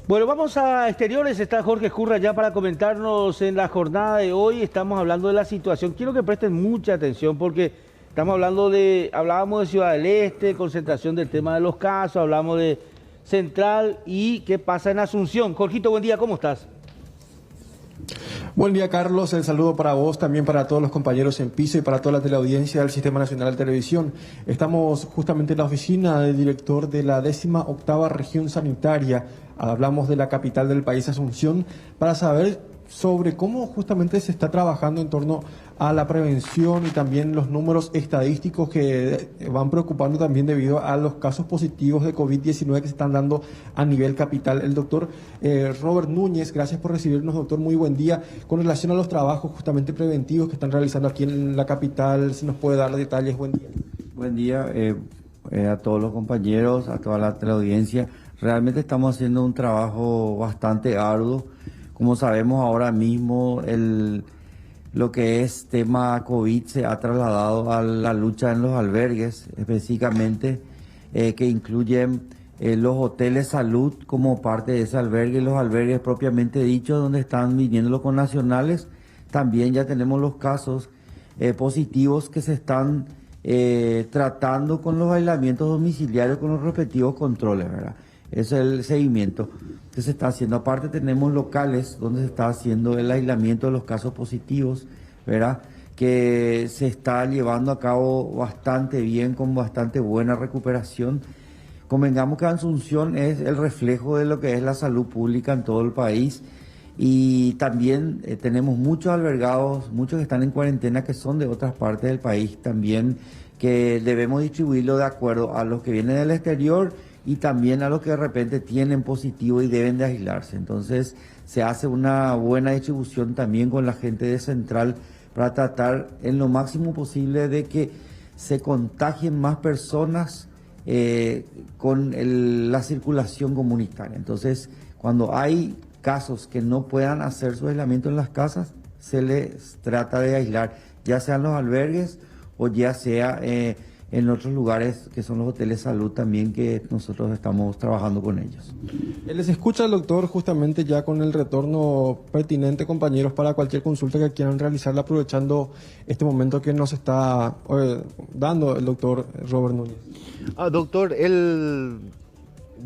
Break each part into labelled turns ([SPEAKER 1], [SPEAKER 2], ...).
[SPEAKER 1] Bueno, vamos a exteriores. Está Jorge Escurra ya para comentarnos en la jornada de hoy. Estamos hablando de la situación. Quiero que presten mucha atención porque hablábamos de Ciudad del Este, concentración del tema de los casos, hablamos de Central y qué pasa en Asunción. Jorgito, buen día, ¿cómo estás?
[SPEAKER 2] Buen día, Carlos. El saludo para vos, también para todos los compañeros en piso y para toda la teleaudiencia del Sistema Nacional de Televisión. Estamos justamente en la oficina del director de la 18ª Región Sanitaria. Hablamos de la capital del país, Asunción, para saber sobre cómo justamente se está trabajando en torno a la prevención y también los números estadísticos que van preocupando también debido a los casos positivos de COVID-19 que se están dando a nivel capital. El doctor Robert Núñez, gracias por recibirnos, doctor, muy buen día. Con relación a los trabajos justamente preventivos que están realizando aquí en la capital, si nos puede dar detalles, buen día.
[SPEAKER 3] Buen día a todos los compañeros, a toda la teleaudiencia. Realmente estamos haciendo un trabajo bastante arduo. Como sabemos ahora mismo, lo que es tema COVID se ha trasladado a la lucha en los albergues, específicamente que incluyen los hoteles salud como parte de ese albergue, los albergues propiamente dichos donde están viniendo los connacionales. También ya tenemos los casos positivos que se están tratando con los aislamientos domiciliarios con los respectivos controles, ¿verdad? Ese es el seguimiento que se está haciendo. Aparte tenemos locales donde se está haciendo el aislamiento de los casos positivos, ¿verdad? Que se está llevando a cabo bastante bien, con bastante buena recuperación. Convengamos que Asunción es el reflejo de lo que es la salud pública en todo el país y también tenemos muchos albergados, muchos que están en cuarentena que son de otras partes del país también, que debemos distribuirlo de acuerdo a los que vienen del exterior y también a los que de repente tienen positivo y deben de aislarse. Entonces se hace una buena distribución también con la gente de Central para tratar en lo máximo posible de que se contagien más personas con la circulación comunitaria. Entonces, cuando hay casos que no puedan hacer su aislamiento en las casas, se les trata de aislar, ya sean los albergues o ya sea en otros lugares que son los hoteles salud también, que nosotros estamos trabajando con ellos.
[SPEAKER 2] Les escucha el doctor justamente ya con el retorno pertinente, compañeros, para cualquier consulta que quieran realizarla, aprovechando este momento que nos está dando el doctor Robert Núñez.
[SPEAKER 4] Doctor,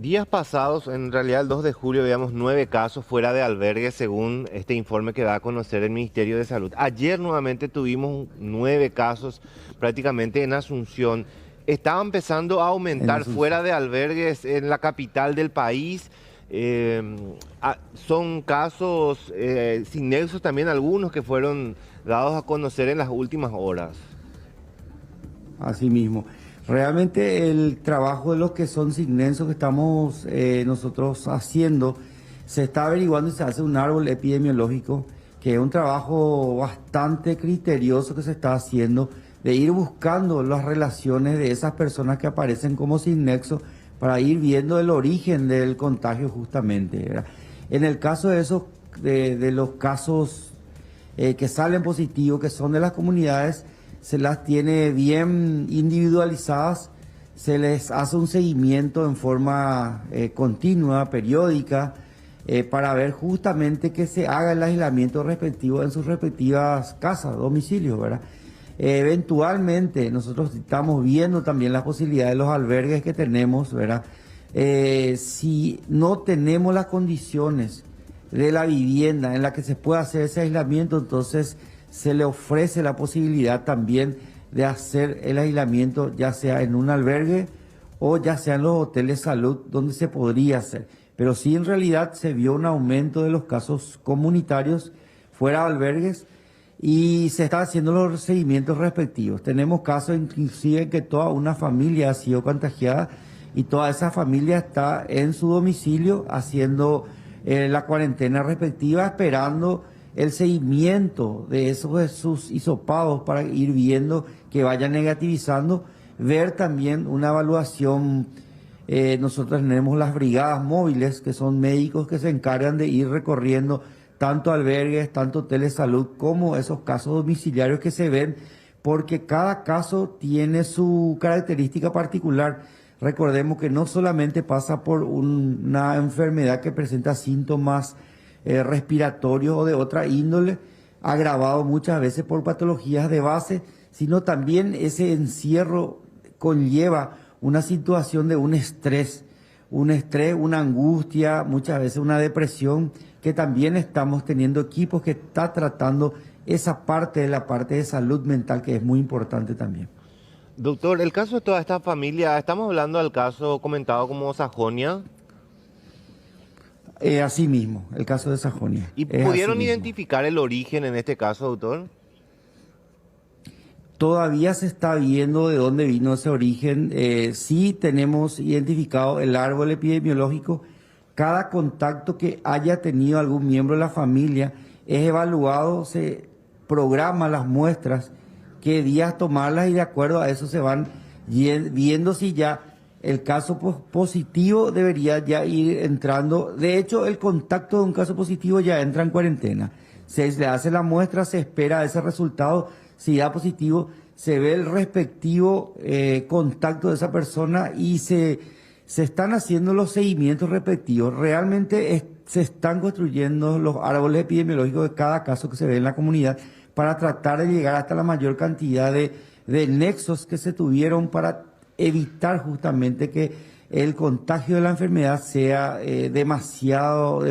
[SPEAKER 4] días pasados, en realidad el 2 de julio, veíamos 9 casos fuera de albergue según este informe que da a conocer el Ministerio de Salud. Ayer nuevamente tuvimos 9 casos prácticamente en Asunción. Estaba empezando a aumentar fuera de albergues en la capital del país. Son casos sin nexos también algunos que fueron dados a conocer en las últimas horas.
[SPEAKER 3] Así mismo. Realmente el trabajo de los que son sin nexo que estamos nosotros haciendo, se está averiguando y se hace un árbol epidemiológico, que es un trabajo bastante criterioso que se está haciendo, de ir buscando las relaciones de esas personas que aparecen como sin nexo para ir viendo el origen del contagio justamente, ¿verdad? En el caso de esos, de los casos que salen positivos, que son de las comunidades, se las tiene bien individualizadas, se les hace un seguimiento en forma continua, periódica, para ver justamente que se haga el aislamiento respectivo en sus respectivas casas, domicilios, ¿verdad? Eventualmente nosotros estamos viendo también las posibilidades de los albergues que tenemos, ¿verdad? Si no tenemos las condiciones de la vivienda en la que se pueda hacer ese aislamiento, entonces se le ofrece la posibilidad también de hacer el aislamiento ya sea en un albergue o ya sea en los hoteles salud donde se podría hacer. Pero sí, en realidad se vio un aumento de los casos comunitarios fuera de albergues y se están haciendo los seguimientos respectivos. Tenemos casos inclusive que toda una familia ha sido contagiada y toda esa familia está en su domicilio haciendo la cuarentena respectiva, esperando el seguimiento de sus hisopados para ir viendo que vayan negativizando, ver también una evaluación. Nosotros tenemos las brigadas móviles, que son médicos que se encargan de ir recorriendo tanto albergues, tanto hoteles de salud, como esos casos domiciliarios que se ven, porque cada caso tiene su característica particular. Recordemos que no solamente pasa por una enfermedad que presenta síntomas respiratorios o de otra índole, agravado muchas veces por patologías de base, sino también ese encierro conlleva una situación de un estrés, una angustia, muchas veces una depresión, que también estamos teniendo equipos que está tratando esa parte de la parte de salud mental, que es muy importante también.
[SPEAKER 4] Doctor, el caso de toda esta familia, estamos hablando del caso comentado como Sajonia.
[SPEAKER 3] Así mismo, el caso de Sajonia.
[SPEAKER 4] ¿Y pudieron identificar el origen en este caso, doctor?
[SPEAKER 3] Todavía se está viendo de dónde vino ese origen. Sí tenemos identificado el árbol epidemiológico. Cada contacto que haya tenido algún miembro de la familia es evaluado, se programa las muestras, qué días tomarlas, y de acuerdo a eso se van viendo si ya el caso positivo debería ya ir entrando. De hecho, el contacto de un caso positivo ya entra en cuarentena. Se le hace la muestra, se espera ese resultado. Si da positivo, se ve el respectivo contacto de esa persona y se están haciendo los seguimientos respectivos. Realmente se están construyendo los árboles epidemiológicos de cada caso que se ve en la comunidad para tratar de llegar hasta la mayor cantidad de nexos que se tuvieron para evitar justamente que el contagio de la enfermedad sea demasiado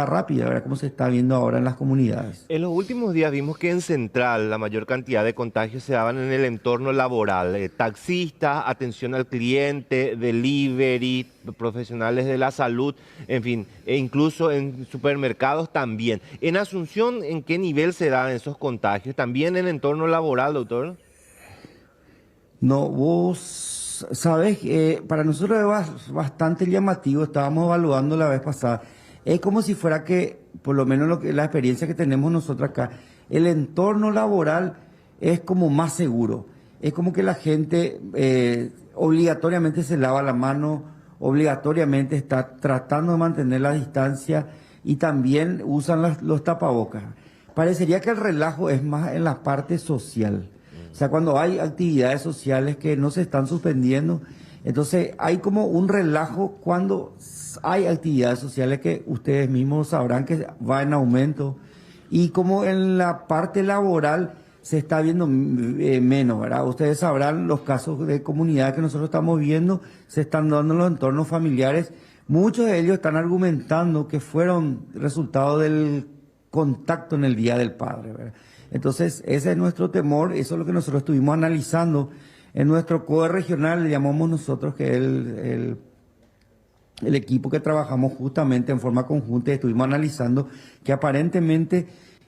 [SPEAKER 3] rápida, ¿verdad? Como se está viendo ahora en las comunidades.
[SPEAKER 4] En los últimos días vimos que en Central la mayor cantidad de contagios se daban en el entorno laboral. Taxistas, atención al cliente, delivery, profesionales de la salud, en fin, e incluso en supermercados también. En Asunción, ¿en qué nivel se dan esos contagios? ¿También en el entorno laboral, doctor?
[SPEAKER 3] No, vos sabes, para nosotros es bastante llamativo, estábamos evaluando la vez pasada. Es como si fuera que, por lo menos la experiencia que tenemos nosotros acá, el entorno laboral es como más seguro. Es como que la gente obligatoriamente se lava la mano, obligatoriamente está tratando de mantener la distancia y también usan los tapabocas. Parecería que el relajo es más en la parte social. O sea, cuando hay actividades sociales que no se están suspendiendo, entonces hay como un relajo cuando hay actividades sociales que ustedes mismos sabrán que va en aumento. Y como en la parte laboral se está viendo menos, ¿verdad? Ustedes sabrán los casos de comunidad que nosotros estamos viendo, se están dando en los entornos familiares. Muchos de ellos están argumentando que fueron resultado del contacto en el Día del Padre, ¿verdad? Entonces, ese es nuestro temor, eso es lo que nosotros estuvimos analizando en nuestro COE regional, le llamamos nosotros, que es el equipo que trabajamos justamente en forma conjunta, y estuvimos analizando que aparentemente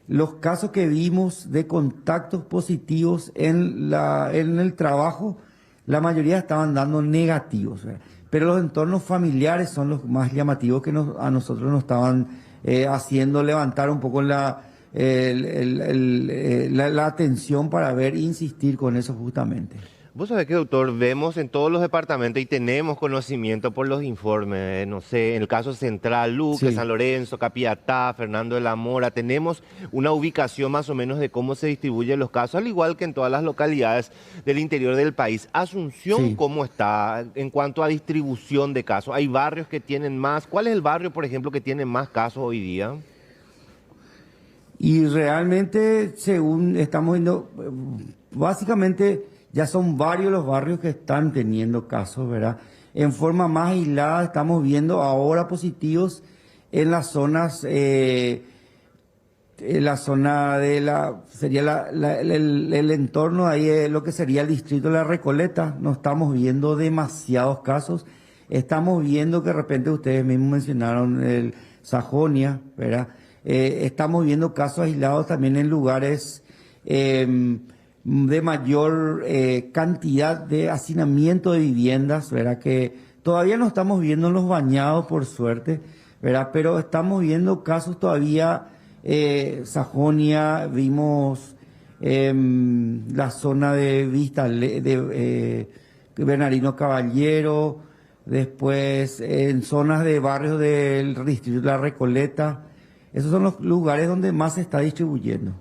[SPEAKER 3] los casos que vimos de contactos positivos en el trabajo, la mayoría estaban dando negativos, ¿verdad? Pero los entornos familiares son los más llamativos que a nosotros nos estaban haciendo levantar un poco la atención para ver e insistir con eso justamente.
[SPEAKER 4] Vos sabés que, doctor, vemos en todos los departamentos y tenemos conocimiento por los informes, no sé, en el caso Central, Luque, sí, San Lorenzo, Capiatá, Fernando de la Mora, tenemos una ubicación más o menos de cómo se distribuyen los casos, al igual que en todas las localidades del interior del país. Asunción, sí, ¿cómo está en cuanto a distribución de casos? ¿Hay barrios que tienen más? ¿Cuál es el barrio, por ejemplo, que tiene más casos hoy día?
[SPEAKER 3] Y realmente, según estamos viendo, básicamente ya son varios los barrios que están teniendo casos, ¿verdad? En forma más aislada estamos viendo ahora positivos en las zonas, en la zona de sería el entorno ahí, lo que sería el distrito de La Recoleta. No estamos viendo demasiados casos. Estamos viendo que de repente ustedes mismos mencionaron el Sajonia, ¿verdad? Estamos viendo casos aislados también en lugares de mayor cantidad de hacinamiento de viviendas, ¿verdad? Que todavía no estamos viendo en los bañados, por suerte, ¿verdad? Pero estamos viendo casos todavía, Sajonia, vimos la zona de Vista, de Bernardino Caballero, después en zonas de barrios del distrito de La Recoleta. Esos son los lugares donde más se está distribuyendo.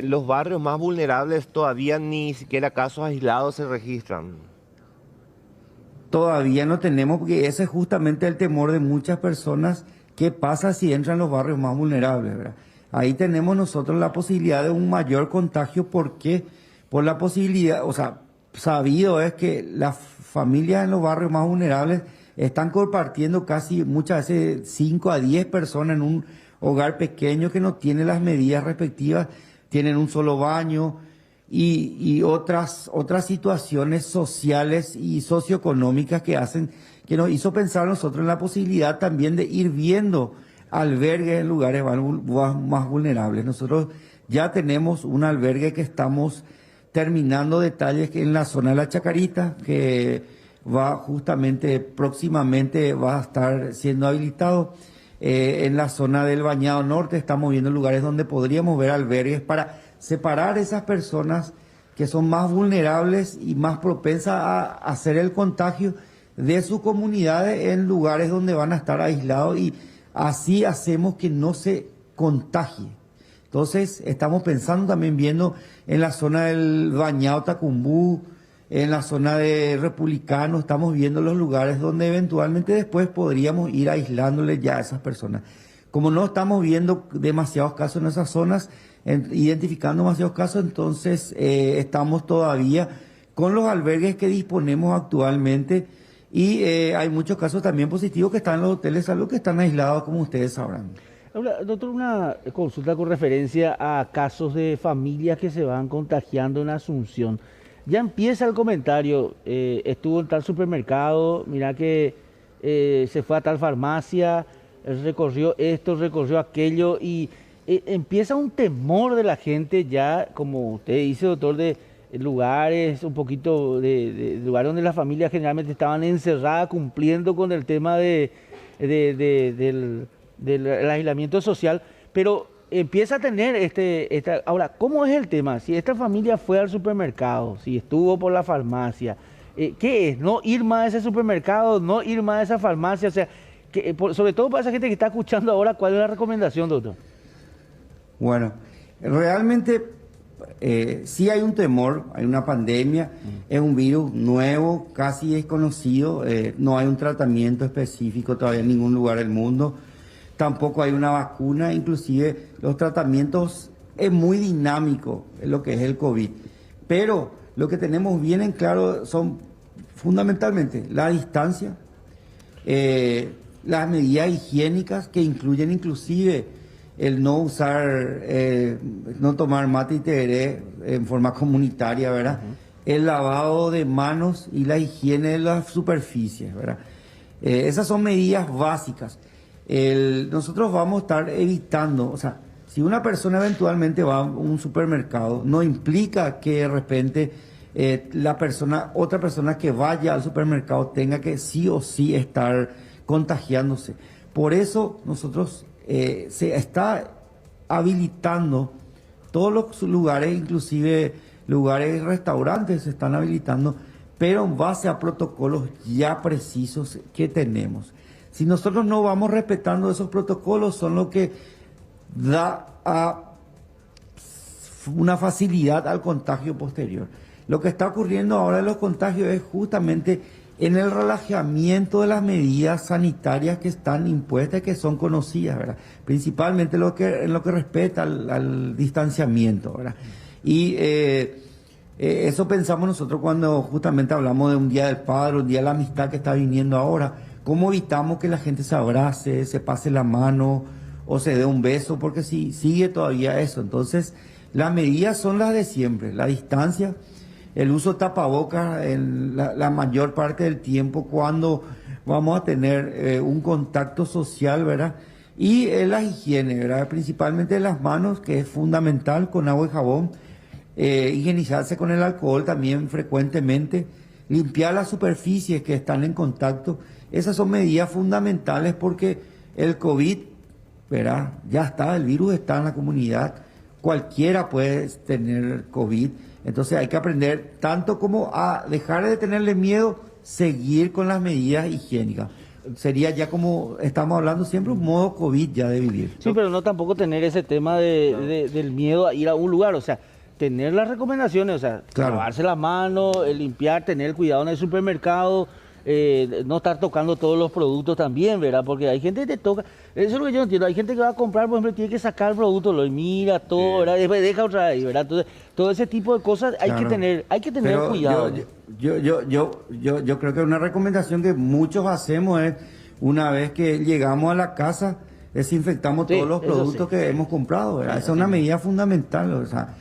[SPEAKER 4] Los barrios más vulnerables todavía ni siquiera casos aislados se registran.
[SPEAKER 3] todavía no tenemos, porque ese es justamente el temor de muchas personas. ¿Qué pasa si entran los barrios más vulnerables, ¿verdad? Ahí tenemos nosotros la posibilidad de un mayor contagio. ¿Por qué? Por la posibilidad, o sea, sabido es que las familias en los barrios más vulnerables están compartiendo casi muchas veces 5 a 10 personas en un hogar pequeño que no tiene las medidas respectivas, tienen un solo baño y otras situaciones sociales y socioeconómicas que nos hizo pensar nosotros en la posibilidad también de ir viendo albergues en lugares más vulnerables. Nosotros ya tenemos un albergue que estamos terminando detalles en la zona de la Chacarita, que va justamente próximamente va a estar siendo habilitado. En la zona del Bañado Norte estamos viendo lugares donde podríamos ver albergues para separar esas personas que son más vulnerables y más propensas a hacer el contagio de sus comunidades en lugares donde van a estar aislados, y así hacemos que no se contagie. Entonces estamos pensando también viendo en la zona del Bañado Tacumbú, en la zona de Republicano, estamos viendo los lugares donde eventualmente después podríamos ir aislándole ya a esas personas. Como no estamos viendo demasiados casos en esas zonas, identificando demasiados casos, entonces estamos todavía con los albergues que disponemos actualmente, y hay muchos casos también positivos que están en los hoteles de salud, que están aislados, como ustedes sabrán.
[SPEAKER 1] Ahora, doctor, una consulta con referencia a casos de familias que se van contagiando en Asunción. Ya empieza el comentario, estuvo en tal supermercado, mira que se fue a tal farmacia, recorrió esto, recorrió aquello, y empieza un temor de la gente ya, como usted dice, doctor, de lugares, un poquito de lugares donde las familias generalmente estaban encerradas cumpliendo con el tema del aislamiento social, pero empieza a tener ahora, ¿cómo es el tema? Si esta familia fue al supermercado, si estuvo por la farmacia, ¿qué es? ¿No ir más a ese supermercado, no ir más a esa farmacia? O sea, sobre todo para esa gente que está escuchando ahora, ¿cuál es la recomendación, doctor?
[SPEAKER 3] Bueno, realmente sí hay un temor, hay una pandemia, es un virus nuevo, casi desconocido, no hay un tratamiento específico todavía en ningún lugar del mundo. Tampoco hay una vacuna, inclusive los tratamientos es muy dinámico en lo que es el COVID. Pero lo que tenemos bien en claro son fundamentalmente la distancia, las medidas higiénicas que incluyen inclusive el no usar, no tomar mate y tereré en forma comunitaria, ¿verdad? El lavado de manos y la higiene de las superficies, ¿verdad? Esas son medidas básicas. Nosotros vamos a estar evitando, o sea, si una persona eventualmente va a un supermercado, no implica que de repente otra persona que vaya al supermercado tenga que sí o sí estar contagiándose. Por eso nosotros se está habilitando todos los lugares, inclusive lugares, restaurantes se están habilitando, pero en base a protocolos ya precisos que tenemos. Si nosotros no vamos respetando esos protocolos, son lo que da una facilidad al contagio posterior. Lo que está ocurriendo ahora en los contagios es justamente en el relajamiento de las medidas sanitarias que están impuestas y que son conocidas, ¿verdad? Principalmente en lo que respecta al distanciamiento, ¿verdad? Y eso pensamos nosotros cuando justamente hablamos de un Día del Padre, un Día de la Amistad que está viniendo ahora. ¿Cómo evitamos que la gente se abrace, se pase la mano o se dé un beso? Porque sí, sigue todavía eso. Entonces, las medidas son las de siempre, la distancia, el uso de tapabocas en la mayor parte del tiempo cuando vamos a tener un contacto social, ¿verdad? Y la higiene, ¿verdad? Principalmente las manos, que es fundamental, con agua y jabón, higienizarse con el alcohol también frecuentemente, limpiar las superficies que están en contacto. Esas son medidas fundamentales porque el COVID, ¿verdad? Ya está, el virus está en la comunidad, cualquiera puede tener COVID. Entonces hay que aprender tanto como a dejar de tenerle miedo, seguir con las medidas higiénicas. Sería ya, como estamos hablando siempre, un modo COVID ya de vivir.
[SPEAKER 1] Sí, pero no tampoco tener ese tema del miedo a ir a un lugar, o sea, tener las recomendaciones, o sea,
[SPEAKER 3] claro,
[SPEAKER 1] lavarse las manos, limpiar, tener cuidado en el supermercado, no estar tocando todos los productos también, ¿verdad? Porque hay gente que te toca, eso es lo que yo no entiendo, hay gente que va a comprar, por ejemplo, tiene que sacar el producto, lo mira todo, ¿verdad? Después deja otra vez, ¿verdad? Entonces, todo ese tipo de cosas hay que tener
[SPEAKER 3] Pero
[SPEAKER 1] cuidado.
[SPEAKER 3] Yo creo que una recomendación que muchos hacemos es, una vez que llegamos a la casa, desinfectamos todos los productos que hemos comprado, ¿verdad? Esa es una medida fundamental, o sea,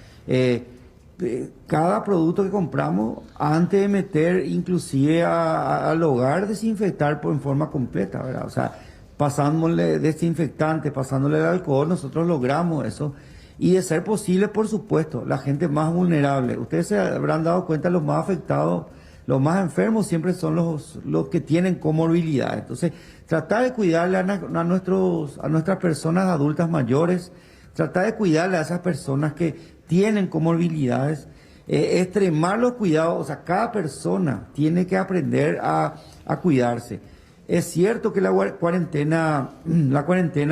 [SPEAKER 3] cada producto que compramos, antes de meter inclusive al hogar, desinfectar en forma completa, ¿verdad? O sea, pasándole desinfectante, pasándole el alcohol, nosotros logramos eso. Y de ser posible, por supuesto, la gente más vulnerable. Ustedes se habrán dado cuenta, los más afectados, los más enfermos siempre son los que tienen comorbilidades. Entonces, tratar de cuidarle a nuestras personas adultas mayores, tratar de cuidarle a esas personas que tienen comorbilidades, extremar los cuidados, o sea, cada persona tiene que aprender a cuidarse. Es cierto que la cuarentena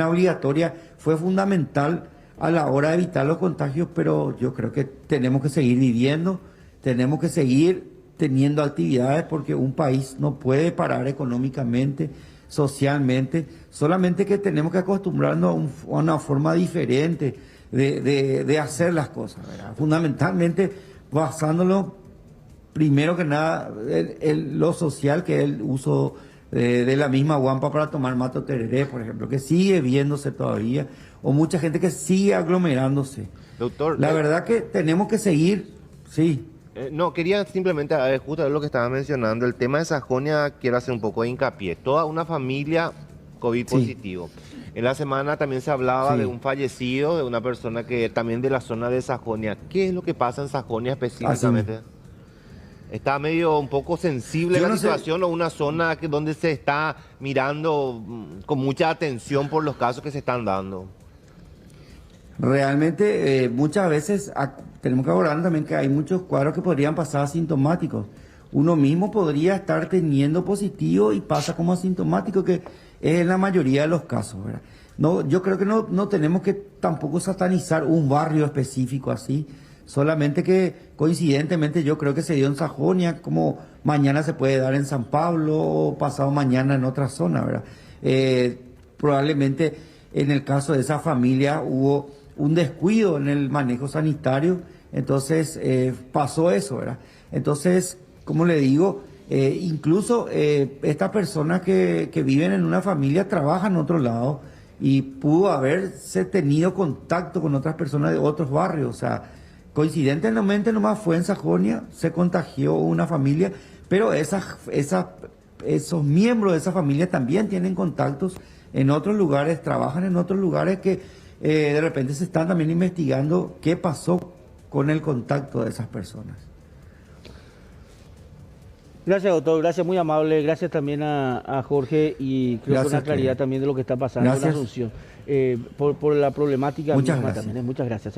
[SPEAKER 3] obligatoria fue fundamental a la hora de evitar los contagios, pero yo creo que tenemos que seguir viviendo, tenemos que seguir teniendo actividades porque un país no puede parar económicamente, socialmente, solamente que tenemos que acostumbrarnos a una forma diferente de hacer las cosas, ¿verdad? Fundamentalmente basándolo primero que nada en lo social, que es el uso de la misma guampa para tomar mate o tereré, por ejemplo, que sigue viéndose todavía, o mucha gente que sigue aglomerándose.
[SPEAKER 4] Doctor,
[SPEAKER 3] la verdad que tenemos que seguir, sí.
[SPEAKER 4] No, quería simplemente, justo lo que estaba mencionando, el tema de Sajonia, quiero hacer un poco de hincapié. Toda una familia COVID positivo. En la semana también se hablaba de un fallecido, de una persona que también de la zona de Sajonia. ¿Qué es lo que pasa en Sajonia específicamente? ¿Está medio un poco sensible la situación o una zona donde se está mirando con mucha atención por los casos que se están dando?
[SPEAKER 3] Realmente muchas veces tenemos que abordar también que hay muchos cuadros que podrían pasar asintomáticos. Uno mismo podría estar teniendo positivo y pasa como asintomático, que es en la mayoría de los casos, ¿verdad? No, yo creo que no tenemos que tampoco satanizar un barrio específico así, solamente que coincidentemente yo creo que se dio en Sajonia, como mañana se puede dar en San Pablo o pasado mañana en otra zona, ¿verdad? Probablemente en el caso de esa familia hubo un descuido en el manejo sanitario, entonces pasó eso, ¿verdad? Entonces, como le digo, incluso estas personas que viven en una familia trabajan en otro lado y pudo haberse tenido contacto con otras personas de otros barrios, o sea, coincidentemente nomás fue en Sajonia, se contagió una familia, pero esos miembros de esa familia también tienen contactos en otros lugares, trabajan en otros lugares que de repente se están también investigando qué pasó con el contacto de esas personas.
[SPEAKER 1] Gracias, doctor. Gracias, muy amable. Gracias también a Jorge y creo que una claridad también de lo que está pasando en Asunción. Por la problemática
[SPEAKER 3] Muchas
[SPEAKER 1] misma
[SPEAKER 3] gracias.
[SPEAKER 1] también. Muchas gracias.